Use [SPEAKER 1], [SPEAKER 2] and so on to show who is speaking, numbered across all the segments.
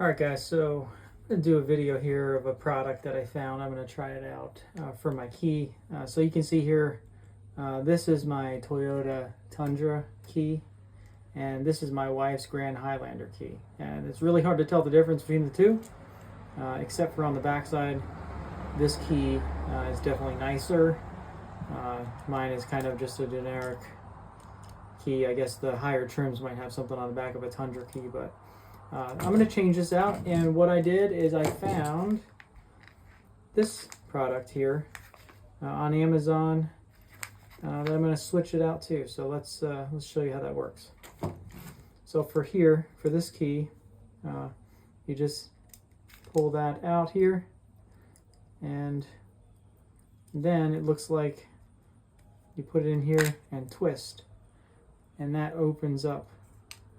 [SPEAKER 1] Alright guys, so I'm going to do a video here of a product that I found. I'm going to try it out for my key. So you can see here, this is my Toyota Tundra key, and this is my wife's Grand Highlander key. And it's really hard to tell the difference between the two, except for on the back side. This key is definitely nicer. Mine is kind of just a generic key. I guess the higher trims might have something on the back of a Tundra key, but I'm going to change this out. And what I did is I found this product here on Amazon that I'm going to switch it out to. So let's show you how that works. So for this key, you just pull that out here, and then it looks like you put it in here and twist, and that opens up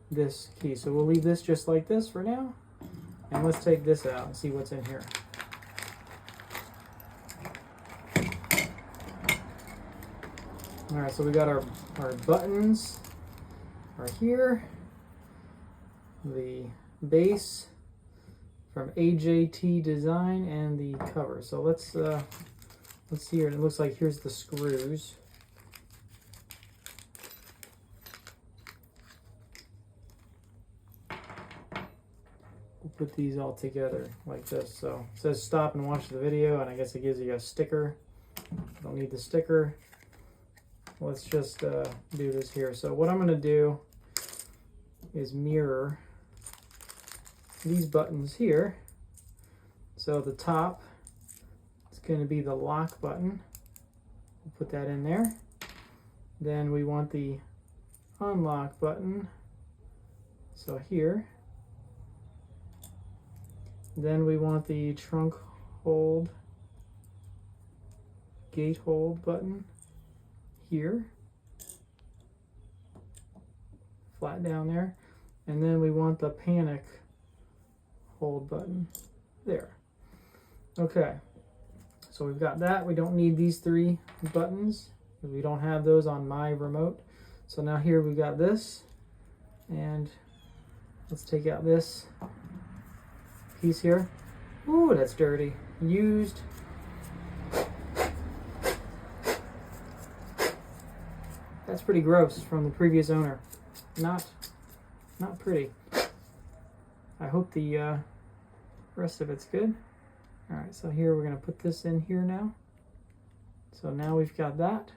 [SPEAKER 1] this key. So we'll leave this just like this for now, and let's take this out and see what's in here. Alright, so we got our buttons are here, the base from AJT Design, and the cover. So let's see here. It looks like here's the screws. We'll put these all together like this. So it says stop and watch the video, and I guess it gives you a sticker. Don't need the sticker. Let's just do this here. So what I'm going to do is mirror these buttons here. So the top is going to be the lock button. We'll put that in there. Then we want the unlock button, so here. Then we want the trunk hold, gate hold button here, flat down there. And then we want the panic hold button there. Okay, so we've got that. We don't need these three buttons because we don't have those on my remote. So now here we've got this, and let's take out this piece here. Ooh, that's dirty. Used. That's pretty gross from the previous owner. Not pretty. I hope the rest of it's good. All right, so here we're going to put this in here now. So now we've got that,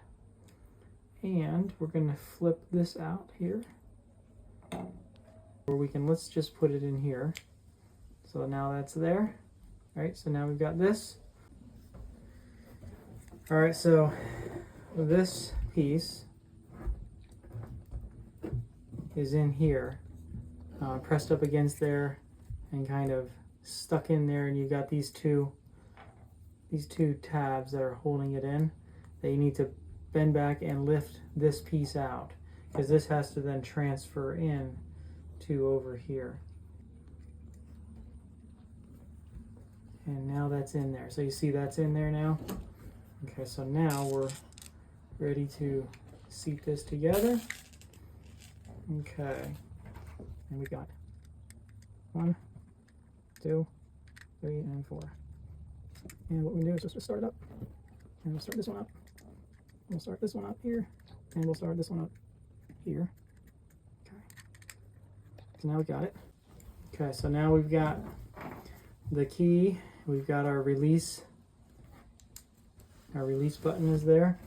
[SPEAKER 1] and we're going to flip this out here, or let's just put it in here. So now that's there. All right, so now we've got this. All right, so this piece is in here, pressed up against there and kind of stuck in there, and you've got these two tabs that are holding it in that you need to bend back and lift this piece out, because this has to then transfer in to over here. And now that's in there. So you see that's in there now. Okay, so now we're ready to seat this together. Okay, and we got 1, 2, 3, and 4. And what we do is just start it up, and we'll start this one up. We'll start this one up here, and we'll start this one up here. Okay, so now we got it. Okay, so now we've got the key. We've got our release. Our release button is there,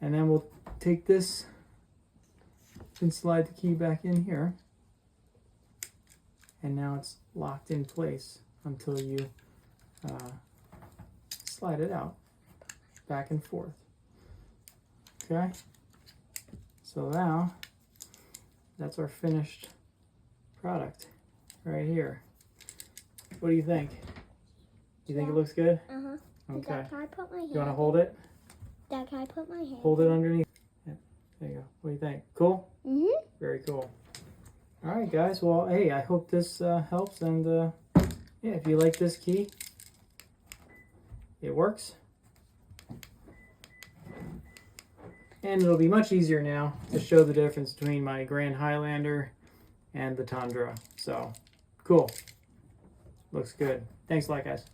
[SPEAKER 1] and then we'll take this and slide the key back in here, and now it's locked in place until you slide it out back and forth. Okay, so now that's our finished product right here. What do you think? Do you think it looks good? Okay.
[SPEAKER 2] Dad, can I put my hand?
[SPEAKER 1] You want to hold it?
[SPEAKER 2] Dad, can I put my hand?
[SPEAKER 1] Hold it underneath. Yeah, there you go. What do you think? Cool?
[SPEAKER 2] Mm-hmm.
[SPEAKER 1] Very cool. All right, guys. Well, hey, I hope this helps. And yeah, if you like this key, it works. And it'll be much easier now to show the difference between my Grand Highlander and the Tundra. So, cool. Looks good. Thanks a lot, guys.